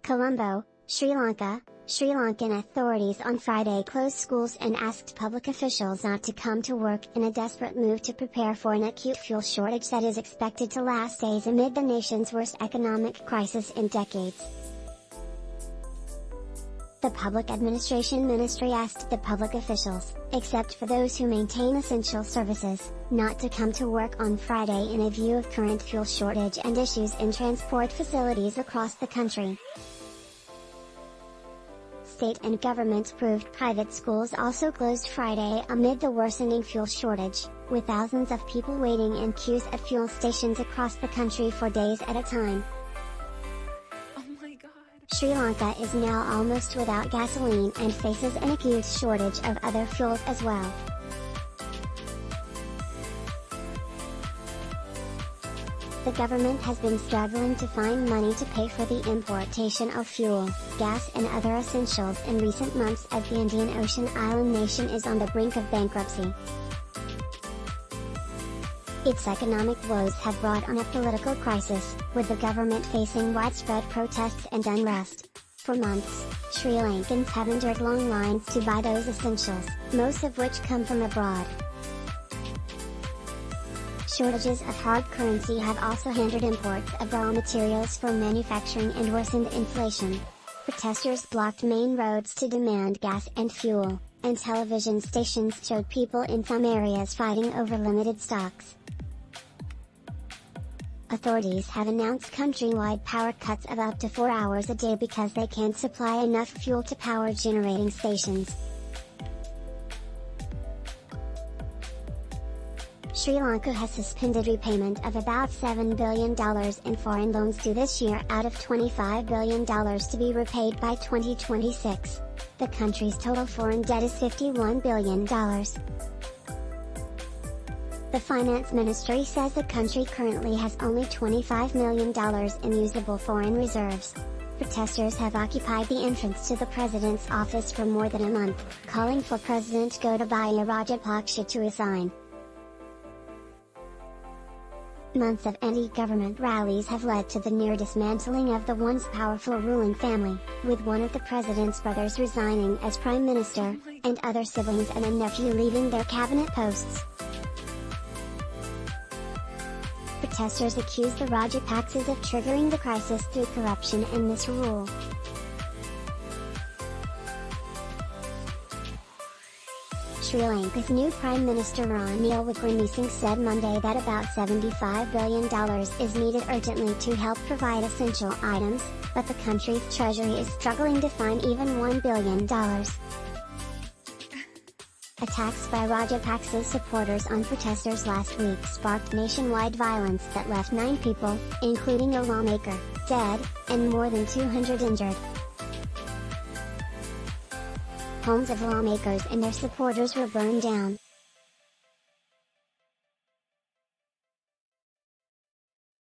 Colombo, Sri Lanka, Sri Lankan authorities on Friday closed schools and asked public officials not to come to work in a desperate move to prepare for an acute fuel shortage that is expected to last days amid the nation's worst economic crisis in decades. The Public Administration Ministry asked the public officials, except for those who maintain essential services, not to come to work on Friday in a view of current fuel shortage and issues in transport facilities across the country. State and government-approved private schools also closed Friday amid the worsening fuel shortage, with thousands of people waiting in queues at fuel stations across the country for days at a time. Sri Lanka is now almost without gasoline and faces an acute shortage of other fuels as well. The government has been struggling to find money to pay for the importation of fuel, gas and other essentials in recent months as the Indian Ocean island nation is on the brink of bankruptcy. Its economic woes have brought on a political crisis, with the government facing widespread protests and unrest. For months, Sri Lankans have endured long lines to buy those essentials, most of which come from abroad. Shortages of hard currency have also hindered imports of raw materials for manufacturing and worsened inflation. Protesters blocked main roads to demand gas and fuel, and television stations showed people in some areas fighting over limited stocks. Authorities have announced countrywide power cuts of up to 4 hours a day because they can't supply enough fuel to power generating stations. Sri Lanka has suspended repayment of about $7 billion in foreign loans due this year out of $25 billion to be repaid by 2026. The country's total foreign debt is $51 billion. The Finance Ministry says the country currently has only $25 million in usable foreign reserves. Protesters have occupied the entrance to the president's office for more than a month, calling for President Gotabaya Rajapaksa to resign. Months of anti-government rallies have led to the near-dismantling of the once powerful ruling family, with one of the president's brothers resigning as prime minister, and other siblings and a nephew leaving their cabinet posts. Protesters accuse the Rajapaksas of triggering the crisis through corruption and misrule. Sri Lanka's new Prime Minister Ranil Wickremesinghe said Monday that about $75 billion is needed urgently to help provide essential items, but the country's treasury is struggling to find even $1 billion. Attacks by Rajapaksas supporters on protesters last week sparked nationwide violence that left 9 people, including a lawmaker, dead, and more than 200 injured. Homes of lawmakers and their supporters were burned down,